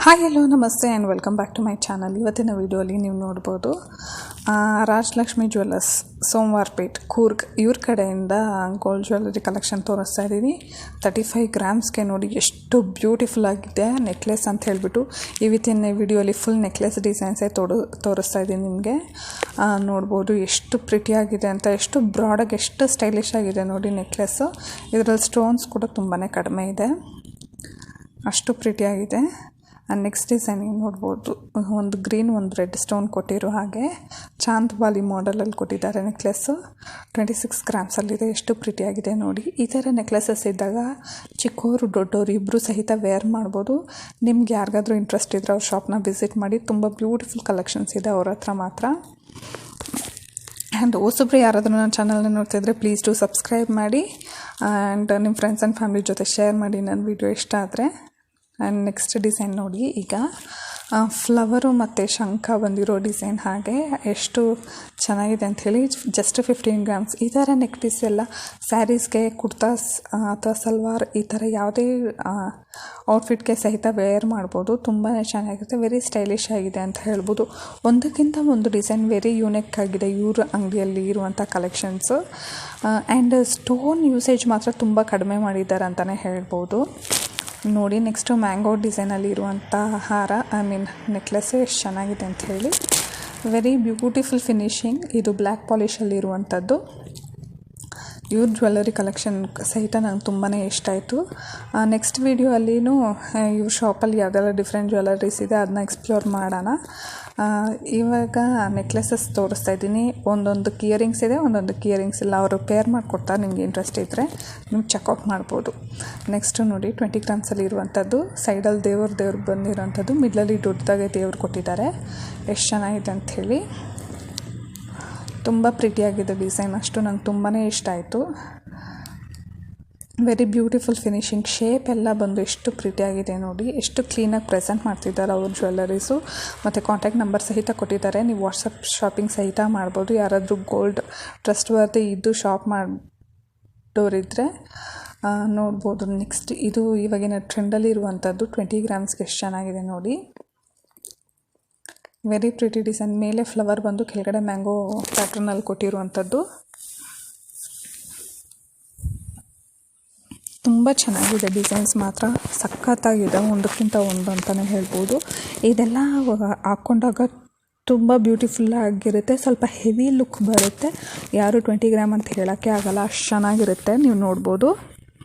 Hi hello ನಮಸ್ತೆ and welcome back to my channel. ಇವತ್ತಿನ ವೀಡಿಯೋಲಿ ನೀವು ನೋಡ್ಬೋದು ರಾಜಲಕ್ಷ್ಮಿ ಜ್ಯುವೆಲ್ಲರ್ಸ್ ಸೋಮವಾರಪೇಟ್ ಕೂರ್ಗ್ ಇವ್ರ ಕಡೆಯಿಂದ ಗೋಲ್ಡ್ ಜ್ಯುವೆಲ್ಲರಿ ಕಲೆಕ್ಷನ್ ತೋರಿಸ್ತಾ ಇದ್ದೀನಿ. 35 ಗ್ರಾಮ್ಸ್ಗೆ ನೋಡಿ ಎಷ್ಟು ಬ್ಯೂಟಿಫುಲ್ ಆಗಿದೆ ನೆಕ್ಲೆಸ್ ಅಂತ ಹೇಳಿಬಿಟ್ಟು ಇವತ್ತಿನ ವಿಡಿಯೋಲಿ ಫುಲ್ ನೆಕ್ಲೆಸ್ ಡಿಸೈನ್ಸೇ ತೋರಿಸ್ತಾ ಇದ್ದೀನಿ ನಿಮಗೆ. ನೋಡ್ಬೋದು ಎಷ್ಟು ಪ್ರಿಟಿಯಾಗಿದೆ ಅಂತ, ಎಷ್ಟು ಬ್ರಾಡಾಗಿ ಎಷ್ಟು ಸ್ಟೈಲಿಶ್ ಆಗಿದೆ ನೋಡಿ ನೆಕ್ಲೆಸ್ಸು. ಇದರಲ್ಲಿ ಸ್ಟೋನ್ಸ್ ಕೂಡ ತುಂಬಾ ಕಡಿಮೆ ಇದೆ, ಅಷ್ಟು ಪ್ರಿಟಿಯಾಗಿದೆ. ನೆಕ್ಸ್ಟ್ ಡಿಸೈನಿಂಗ್ ನೋಡ್ಬೋದು, ಒಂದು ಗ್ರೀನ್ ಒಂದು ರೆಡ್ ಸ್ಟೋನ್ ಕೊಟ್ಟಿರೋ ಹಾಗೆ ಚಾಂದ್ ಬಾಲಿ ಮಾಡಲಲ್ಲಿ ಕೊಟ್ಟಿದ್ದಾರೆ ನೆಕ್ಲೆಸ್ಸು. 26 ಗ್ರಾಮ್ಸಲ್ಲಿದೆ. ಎಷ್ಟು ಪ್ರಿಟಿಯಾಗಿದೆ ನೋಡಿ. ಈ ಥರ ನೆಕ್ಲೆಸಸ್ ಇದ್ದಾಗ ಚಿಕ್ಕವರು ದೊಡ್ಡವರು ಇಬ್ಬರು ಸಹಿತ ವೇರ್ ಮಾಡ್ಬೋದು. ನಿಮ್ಗೆ ಯಾರಿಗಾದ್ರೂ ಇಂಟ್ರೆಸ್ಟ್ ಇದ್ದರೆ ಅವ್ರ ಶಾಪ್ನ ವಿಸಿಟ್ ಮಾಡಿ. ತುಂಬ ಬ್ಯೂಟಿಫುಲ್ ಕಲೆಕ್ಷನ್ಸ್ ಇದೆ ಅವ್ರ ಹತ್ರ ಮಾತ್ರ. ಆ್ಯಂಡ್ ಹೊಸಬ್ರು ಯಾರಾದರೂ ನನ್ನ ಚಾನಲ್ನ ನೋಡ್ತಿದ್ರೆ ಪ್ಲೀಸ್ ಟು ಸಬ್ಸ್ಕ್ರೈಬ್ ಮಾಡಿ ಆ್ಯಂಡ್ ನಿಮ್ಮ ಫ್ರೆಂಡ್ಸ್ ಆ್ಯಂಡ್ ಫ್ಯಾಮಿಲಿ ಜೊತೆ ಶೇರ್ ಮಾಡಿ ನನ್ನ ವಿಡಿಯೋ ಇಷ್ಟ ಆದರೆ. ಆ್ಯಂಡ್ ನೆಕ್ಸ್ಟ್ ಡಿಸೈನ್ ನೋಡಿ, ಈಗ ಫ್ಲವರು ಮತ್ತು ಶಂಖ ಬಂದಿರೋ ಡಿಸೈನ್ ಹಾಗೆ ಎಷ್ಟು ಚೆನ್ನಾಗಿದೆ ಅಂಥೇಳಿ. Just 15 grams. ಈ ಥರ ನೆಕ್ ಪೀಸ್ ಎಲ್ಲ ಸ್ಯಾರೀಸ್ಗೆ, ಕುರ್ತಾಸ್ ಅಥವಾ ಸಲ್ವಾರ್ ಈ ಥರ ಯಾವುದೇ ಔಟ್ಫಿಟ್ಗೆ ಸಹಿತ ವೇರ್ ಮಾಡ್ಬೋದು. ತುಂಬಾ ಚೆನ್ನಾಗಿರುತ್ತೆ, ವೆರಿ ಸ್ಟೈಲಿಶ್ ಆಗಿದೆ ಅಂತ ಹೇಳ್ಬೋದು. ಒಂದಕ್ಕಿಂತ ಒಂದು ಡಿಸೈನ್ ವೆರಿ ಯೂನಿಕ್ ಆಗಿದೆ ಇವ್ರ ಅಂಗಡಿಯಲ್ಲಿ ಇರುವಂಥ ಕಲೆಕ್ಷನ್ಸು. ಆ್ಯಂಡ್ ಸ್ಟೋನ್ ಯೂಸೇಜ್ ಮಾತ್ರ ತುಂಬ ಕಡಿಮೆ ಮಾಡಿದ್ದಾರೆ ಅಂತಲೇ ಹೇಳ್ಬೋದು ನೋಡಿ. ನೆಕ್ಸ್ಟು ಮ್ಯಾಂಗೋ ಡಿಸೈನಲ್ಲಿ ಇರುವಂಥ ಹಾರ, ನೆಕ್ಲೆಸ್ಸು ಎಷ್ಟು ಚೆನ್ನಾಗಿದೆ ಅಂತ ಹೇಳಿ. Very beautiful finishing. ಇದು ಬ್ಲ್ಯಾಕ್ ಪಾಲಿಶಲ್ಲಿ ಇರುವಂಥದ್ದು. ಇವ್ರ ಜ್ಯುವೆಲ್ಲರಿ ಕಲೆಕ್ಷನ್ ಸಹಿತ ನಂಗೆ ತುಂಬಾ ಇಷ್ಟ ಆಯಿತು. ನೆಕ್ಸ್ಟ್ ವೀಡಿಯೋ ಅಲ್ಲಿನೂ ಇವ್ರ ಶಾಪಲ್ಲಿ ಯಾವುದೆಲ್ಲ ಡಿಫ್ರೆಂಟ್ ಜ್ಯುವೆಲ್ಲರೀಸ್ ಇದೆ ಅದನ್ನ ಎಕ್ಸ್ಪ್ಲೋರ್ ಮಾಡೋಣ. ಇವಾಗ ನೆಕ್ಲೆಸಸ್ ತೋರಿಸ್ತಾ ಇದ್ದೀನಿ. ಒಂದೊಂದಕ್ಕೆ ಇಯರಿಂಗ್ಸ್ ಇದೆ, ಒಂದೊಂದಕ್ಕೆ ಇಯರಿಂಗ್ಸ್ ಇಲ್ಲ. ಅವರು ಪೇರ್ ಮಾಡಿಕೊಡ್ತಾರೆ. ನಿಮಗೆ ಇಂಟ್ರೆಸ್ಟ್ ಇದ್ದರೆ ನೀವು ಚೆಕ್ಔಟ್ ಮಾಡ್ಬೋದು. ನೆಕ್ಸ್ಟು ನೋಡಿ 20 ಗ್ರಾಮ್ಸಲ್ಲಿ ಇರುವಂಥದ್ದು. ಸೈಡಲ್ಲಿ ದೇವ್ರು ಬಂದಿರೋಂಥದ್ದು, ಮಿಡ್ಲಲ್ಲಿ ದೊಡ್ಡದಾಗೆ ದೇವ್ರು ಕೊಟ್ಟಿದ್ದಾರೆ. ಎಷ್ಟು ಚೆನ್ನಾಗಿದೆ ಅಂಥೇಳಿ. ತುಂಬ ಪ್ರಿಟಿಯಾಗಿದೆ ಡಿಸೈನ್, ಅಷ್ಟು ನಂಗೆ ತುಂಬಾ ಇಷ್ಟ ಆಯಿತು. Very beautiful finishing. ಶೇಪ್ ಎಲ್ಲ ಬಂದು ಎಷ್ಟು ಪ್ರಿಟಿಯಾಗಿದೆ ನೋಡಿ. ಎಷ್ಟು ಕ್ಲೀನಾಗಿ ಪ್ರೆಸೆಂಟ್ ಮಾಡ್ತಿದ್ದಾರೆ ಅವ್ರ ಜ್ಯುವೆಲ್ಲರೀಸು. ಮತ್ತು ಕಾಂಟ್ಯಾಕ್ಟ್ ನಂಬರ್ ಸಹಿತ ಕೊಟ್ಟಿದ್ದಾರೆ. ನೀವು ವಾಟ್ಸಪ್ ಶಾಪಿಂಗ್ ಸಹಿತ ಮಾಡ್ಬೋದು. ಯಾರಾದರೂ ಗೋಲ್ಡ್ ಟ್ರಸ್ಟ್ ವರ್ದಿ ಇದ್ದು ಶಾಪ್ ಮಾಡೋರಿದ್ದರೆ ನೋಡ್ಬೋದು. ನೆಕ್ಸ್ಟ್ ಇದು ಇವಾಗಿನ ಟ್ರೆಂಡಲ್ಲಿ ಇರುವಂಥದ್ದು 20 ಗ್ರಾಮ್ಸ್ಗೆ ಎಷ್ಟು ಚೆನ್ನಾಗಿದೆ ನೋಡಿ. Very pretty design. ಮೇಲೆ ಫ್ಲವರ್ ಬಂದು ಕೆಳಗಡೆ ಮ್ಯಾಂಗೋ ಪ್ಯಾಟ್ರನಲ್ಲಿ ಕೊಟ್ಟಿರುವಂಥದ್ದು. ತುಂಬ ಚೆನ್ನಾಗಿದೆ ಡಿಸೈನ್ಸ್ ಮಾತ್ರ ಸಖತ್ತಾಗಿದೆ, ಒಂದಕ್ಕಿಂತ ಒಂದು ಅಂತಲೇ ಹೇಳ್ಬೋದು. ಇದೆಲ್ಲ ಹಾಕ್ಕೊಂಡಾಗ ತುಂಬ ಬ್ಯೂಟಿಫುಲ್ ಆಗಿರುತ್ತೆ. ಸ್ವಲ್ಪ ಹೆವಿ ಲುಕ್ ಬರುತ್ತೆ. ಯಾರು 20 ಗ್ರಾಮ್ ಅಂತ ಹೇಳೋಕ್ಕೆ ಆಗೋಲ್ಲ, ಅಷ್ಟು ಚೆನ್ನಾಗಿರುತ್ತೆ. ನೀವು ನೋಡ್ಬೋದು.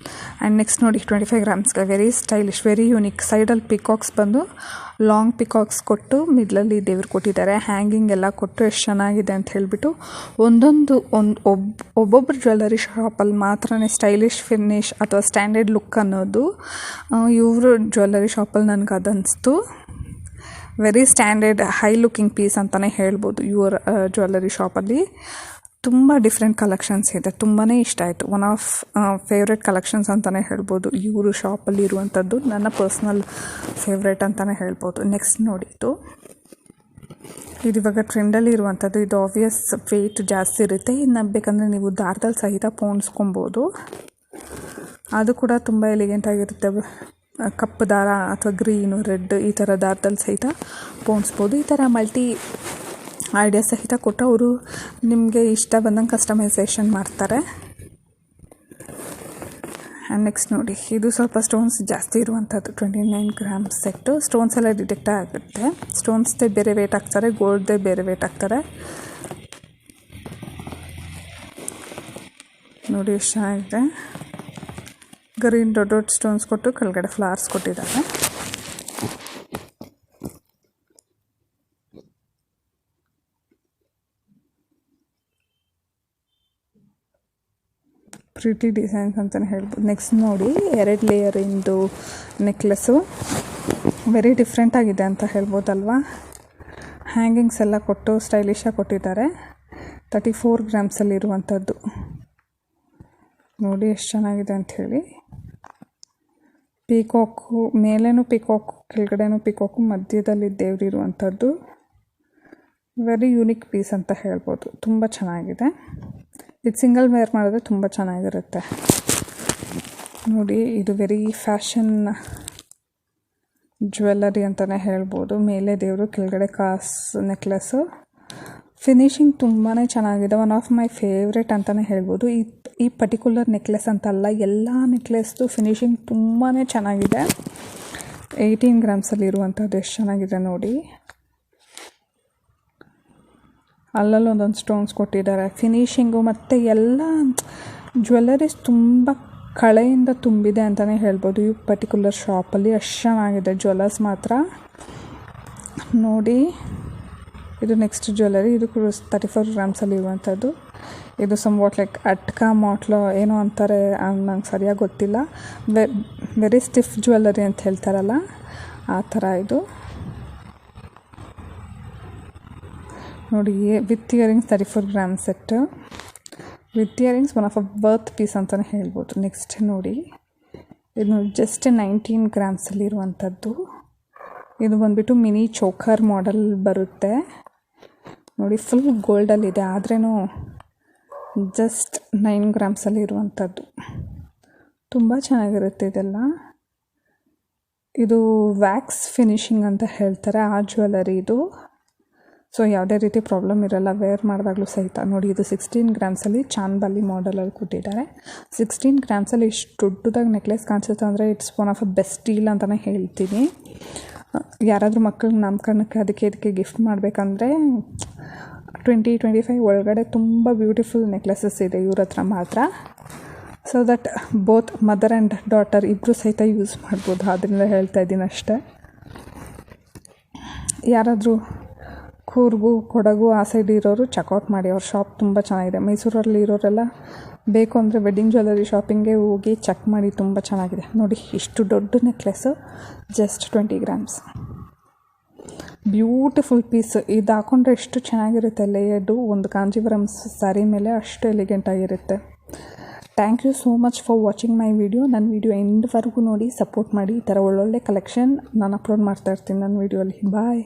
ಆ್ಯಂಡ್ ನೆಕ್ಸ್ಟ್ ನೋಡಿ 25 ಗ್ರಾಮ್ಸ್ಗೆ ವೆರಿ ಸ್ಟೈಲಿಶ್, ವೆರಿ ಯೂನಿಕ್. ಸೈಡಲ್ಲಿ ಪಿಕಾಕ್ಸ್ ಬಂದು ಲಾಂಗ್ ಪಿಕಾಕ್ಸ್ ಕೊಟ್ಟು ಮಿಡ್ಲಲ್ಲಿ ದೇವ್ರು ಕೊಟ್ಟಿದ್ದಾರೆ. ಹ್ಯಾಂಗಿಂಗ್ ಎಲ್ಲ ಕೊಟ್ಟು ಎಷ್ಟು ಚೆನ್ನಾಗಿದೆ ಅಂತ ಹೇಳಿಬಿಟ್ಟು. ಒಬ್ಬೊಬ್ಬರು ಜ್ಯುವೆಲ್ಲರಿ ಶಾಪಲ್ಲಿ ಮಾತ್ರ ಸ್ಟೈಲಿಶ್ ಫಿನಿಶ್ ಅಥವಾ ಸ್ಟ್ಯಾಂಡರ್ಡ್ ಲುಕ್ ಅನ್ನೋದು. ಇವರು ಜ್ಯುವೆಲ್ಲರಿ ಶಾಪಲ್ಲಿ ನನಗೆ ಅದನ್ನಿಸ್ತು. Very standard high looking piece ಅಂತಲೇ ಹೇಳ್ಬೋದು ಇವ್ರ ಜ್ಯುವೆಲ್ಲರಿ ಶಾಪಲ್ಲಿ. ತುಂಬ ಡಿಫ್ರೆಂಟ್ ಕಲೆಕ್ಷನ್ಸ್ ಇದೆ. ತುಂಬಾ ಇಷ್ಟ ಆಯಿತು. ಒನ್ ಆಫ್ ಫೇವ್ರೆಟ್ ಕಲೆಕ್ಷನ್ಸ್ ಅಂತಲೇ ಹೇಳ್ಬೋದು ಇವರು ಶಾಪಲ್ಲಿ ಇರುವಂಥದ್ದು. ನನ್ನ ಪರ್ಸ್ನಲ್ ಫೇವ್ರೇಟ್ ಅಂತಲೇ ಹೇಳ್ಬೋದು. ನೆಕ್ಸ್ಟ್ ನೋಡಿ, ಇದು ಇವಾಗ ಟ್ರೆಂಡಲ್ಲಿ ಇರುವಂಥದ್ದು. ಇದು ಆಬ್ವಿಯಸ್ ವೆಯ್ಟ್ ಜಾಸ್ತಿ ಇರುತ್ತೆ. ಇನ್ನು ಬೇಕಂದರೆ ನೀವು ದಾರದಲ್ಲಿ ಸಹಿತ ಪೋಣಿಸ್ಕೊಬೋದು. ಅದು ಕೂಡ ತುಂಬ ಎಲಿಗೆಂಟ್ ಆಗಿರುತ್ತೆ. ಕಪ್ಪು ದಾರ ಅಥವಾ ಗ್ರೀನು, ರೆಡ್ ಈ ಥರ ದಾರದಲ್ಲಿ ಸಹಿತ ಪೋಣಿಸ್ಬೋದು. ಈ ಥರ ಮಲ್ಟಿ ಐಡಿಯಾ ಸಹಿತ ಕೊಟ್ಟು ಅವರು ನಿಮಗೆ ಇಷ್ಟ ಬಂದಂಗೆ ಕಸ್ಟಮೈಸೇಷನ್ ಮಾಡ್ತಾರೆ. ಆ್ಯಂಡ್ ನೆಕ್ಸ್ಟ್ ನೋಡಿ, ಇದು ಸ್ವಲ್ಪ ಸ್ಟೋನ್ಸ್ ಜಾಸ್ತಿ ಇರುವಂಥದ್ದು. 29 ಗ್ರಾಮ್ಸ್ ಸೆಟ್ಟು. ಸ್ಟೋನ್ಸ್ ಎಲ್ಲ ಡಿಟೆಕ್ಟ್ ಆಗುತ್ತೆ. ಸ್ಟೋನ್ಸ್ದೇ ಬೇರೆ ವೇಟ್ ಹಾಕ್ತಾರೆ, ಗೋಲ್ಡ್ದೇ ಬೇರೆ ವೇಟ್ ಹಾಕ್ತಾರೆ. ನೋಡಿ ಎಷ್ಟು ಚೆನ್ನಾಗಿದೆ. ಗ್ರೀನ್ ದೊಡ್ಡ ದೊಡ್ಡ ಸ್ಟೋನ್ಸ್ ಕೊಟ್ಟು ಕೆಳಗಡೆ ಫ್ಲವರ್ಸ್ ಕೊಟ್ಟಿದ್ದಾರೆ. ಪ್ರಿಟಿ ಡಿಸೈನ್ಸ್ ಅಂತಲೇ ಹೇಳ್ಬೋದು. ನೆಕ್ಸ್ಟ್ ನೋಡಿ 2 ಲೇಯರಿಂದು ನೆಕ್ಲೆಸ್ಸು. ವೆರಿ ಡಿಫ್ರೆಂಟ್ ಆಗಿದೆ ಅಂತ ಹೇಳ್ಬೋದಲ್ವಾ. ಹ್ಯಾಂಗಿಂಗ್ಸ್ ಎಲ್ಲ ಕೊಟ್ಟು ಸ್ಟೈಲಿಶಾಗಿ ಕೊಟ್ಟಿದ್ದಾರೆ. 34 ಗ್ರಾಮ್ಸಲ್ಲಿ ಇರುವಂಥದ್ದು. ನೋಡಿ ಎಷ್ಟು ಚೆನ್ನಾಗಿದೆ ಅಂಥೇಳಿ. ಪೀಕಾಕು, ಮೇಲೇನೂ ಪೀಕಾಕು, ಕೆಳಗಡೆನೂ ಪೀಕಾಕು, ಮಧ್ಯದಲ್ಲಿ ದೇವರಿರುವಂಥದ್ದು. ವೆರಿ ಯೂನಿಕ್ ಪೀಸ್ ಅಂತ ಹೇಳ್ಬೋದು. ತುಂಬ ಚೆನ್ನಾಗಿದೆ. ಇದು ಸಿಂಗಲ್ ವೇರ್ ಮಾಡಿದ್ರೆ ತುಂಬ ಚೆನ್ನಾಗಿರುತ್ತೆ ನೋಡಿ. ಇದು ವೆರಿ ಫ್ಯಾಷನ್ ಜ್ಯುವೆಲ್ಲರಿ ಅಂತಲೇ ಹೇಳ್ಬೋದು. ಮೇಲೆ ದೇವರು, ಕೆಳಗಡೆ ಕಾಸು ನೆಕ್ಲೆಸ್ಸು. ಫಿನಿಶಿಂಗ್ ತುಂಬಾ ಚೆನ್ನಾಗಿದೆ. ಒನ್ ಆಫ್ ಮೈ ಫೇವ್ರೆಟ್ ಅಂತಲೇ ಹೇಳ್ಬೋದು. ಈ ಪರ್ಟಿಕ್ಯುಲರ್ ನೆಕ್ಲೆಸ್ ಅಂತಲ್ಲ, ಎಲ್ಲ ನೆಕ್ಲೆಸ್ದು ಫಿನಿಶಿಂಗ್ ತುಂಬಾ ಚೆನ್ನಾಗಿದೆ. 18 ಗ್ರಾಮ್ಸಲ್ಲಿ ಇರುವಂಥದ್ದು ಎಷ್ಟು ಚೆನ್ನಾಗಿದೆ ನೋಡಿ. ಅಲ್ಲಲ್ಲಿ ಒಂದೊಂದು ಸ್ಟೋನ್ಸ್ ಕೊಟ್ಟಿದ್ದಾರೆ. ಫಿನಿಶಿಂಗು ಮತ್ತು ಎಲ್ಲ ಜ್ಯುವೆಲ್ಲರೀಸ್ ತುಂಬ ಕಳೆಯಿಂದ ತುಂಬಿದೆ ಅಂತಲೇ ಹೇಳ್ಬೋದು ಈ ಪರ್ಟಿಕ್ಯುಲರ್ ಶಾಪಲ್ಲಿ. ಅಷ್ಟು ಚೆನ್ನಾಗಿದೆ ಜ್ಯುವೆಲ್ಲರ್ಸ್ ಮಾತ್ರ ನೋಡಿ. ಇದು ನೆಕ್ಸ್ಟ್ ಜ್ಯುವೆಲ್ಲರಿ. ಇದು 34 ಗ್ರಾಮ್ಸಲ್ಲಿ ಇರುವಂಥದ್ದು. ಇದು ಸಮ್ವಾಟ್ ಲೈಕ್ ಅಟ್ಕ ಮಾಟ್ಲು ಏನೋ ಅಂತಾರೆ, ನಂಗೆ ಸರಿಯಾಗಿ ಗೊತ್ತಿಲ್ಲ. ವೆರಿ ಸ್ಟಿಫ್ ಜ್ಯುವೆಲ್ಲರಿ ಅಂತ ಹೇಳ್ತಾರಲ್ಲ ಆ ಥರ ಇದು ನೋಡಿ. With earrings 34 gram set. With earrings one of a worth piece ಅಂತಲೇ ಹೇಳ್ಬೋದು. ನೆಕ್ಸ್ಟ್ ನೋಡಿ, ಇದು ಜಸ್ಟ್ 19 ಗ್ರಾಮ್ಸಲ್ಲಿ ಇರುವಂಥದ್ದು. ಇದು ಬಂದುಬಿಟ್ಟು ಮಿನಿ ಚೋಕರ್ ಮಾಡೆಲ್ ಬರುತ್ತೆ ನೋಡಿ. ಫುಲ್ ಗೋಲ್ಡಲ್ಲಿದೆ, ಆದ್ರೂ ಜಸ್ಟ್ 9 ಗ್ರಾಮ್ಸಲ್ಲಿ ಇರುವಂಥದ್ದು. ತುಂಬ ಚೆನ್ನಾಗಿರುತ್ತೆ ಇದೆಲ್ಲ. ಇದು ವ್ಯಾಕ್ಸ್ ಫಿನಿಶಿಂಗ್ ಅಂತ ಹೇಳ್ತಾರೆ ಆ ಜ್ಯುವೆಲ್ಲರಿ ಇದು. ಸೊ ಯಾವುದೇ ರೀತಿ ಪ್ರಾಬ್ಲಮ್ ಇರೋಲ್ಲ ವೇರ್ ಮಾಡಿದಾಗಲೂ ಸಹಿತ. ನೋಡಿ, ಇದು 16 ಗ್ರಾಮ್ಸಲ್ಲಿ ಚಾನ್ಬಾಲಿ ಮಾಡೆಲಲ್ಲಿ ಕೊಟ್ಟಿದ್ದಾರೆ. 16 ಗ್ರಾಮ್ಸಲ್ಲಿ ಇಷ್ಟು ದೊಡ್ಡದಾಗಿ ನೆಕ್ಲೆಸ್ ಕಾಣಿಸುತ್ತೆ ಅಂದರೆ it's one of a best deal ಅಂತಲೇ ಹೇಳ್ತೀನಿ. ಯಾರಾದರೂ ಮಕ್ಕಳಿಗೆ ನಾಮಕರಣಕ್ಕೆ ಅದಕ್ಕೆ ಗಿಫ್ಟ್ ಮಾಡಬೇಕಂದ್ರೆ 20-25 ಒಳಗಡೆ ತುಂಬ ಬ್ಯೂಟಿಫುಲ್ ನೆಕ್ಲೆಸಸ್ ಇದೆ ಇವ್ರ ಹತ್ರ ಮಾತ್ರ. So that both mother and daughter ಇಬ್ಬರು ಸಹಿತ ಯೂಸ್ ಮಾಡ್ಬೋದು. ಅದರಿಂದ ಹೇಳ್ತಾ ಇದ್ದೀನಿ ಅಷ್ಟೇ. ಯಾರಾದರೂ ಕೂರ್ಗು ಕೊಡಗು ಆ ಸೈಡ್ ಇರೋರು ಚೆಕ್ಔಟ್ ಮಾಡಿ, ಅವ್ರ ಶಾಪ್ ತುಂಬ ಚೆನ್ನಾಗಿದೆ. ಮೈಸೂರಲ್ಲಿ ಇರೋರೆಲ್ಲ ಬೇಕು ಅಂದರೆ ವೆಡ್ಡಿಂಗ್ ಜ್ಯುವೆಲ್ಲರಿ ಶಾಪಿಂಗ್ಗೆ ಹೋಗಿ ಚೆಕ್ ಮಾಡಿ, ತುಂಬ ಚೆನ್ನಾಗಿದೆ ನೋಡಿ. ಇಷ್ಟು ದೊಡ್ಡ necklace just 20 grams. Beautiful piece. ಇದು ಹಾಕೊಂಡ್ರೆ ಎಷ್ಟು ಚೆನ್ನಾಗಿರುತ್ತೆ ಲೇಯರ್ಡು. ಒಂದು ಕಾಂಜೀವರಂ ಸ್ಯಾರಿ ಮೇಲೆ ಅಷ್ಟು ಎಲಿಗೆಂಟಾಗಿರುತ್ತೆ. Thank you so much for watching my video. ನನ್ನ ವಿಡಿಯೋ ಎಂಡ್ವರೆಗೂ ನೋಡಿ ಸಪೋರ್ಟ್ ಮಾಡಿ. ಈ ಥರ ಒಳ್ಳೊಳ್ಳೆ ಕಲೆಕ್ಷನ್ ನಾನು ಅಪ್ಲೋಡ್ ಮಾಡ್ತಾಯಿರ್ತೀನಿ ನನ್ನ ವಿಡಿಯೋಲಿ. ಬಾಯ್.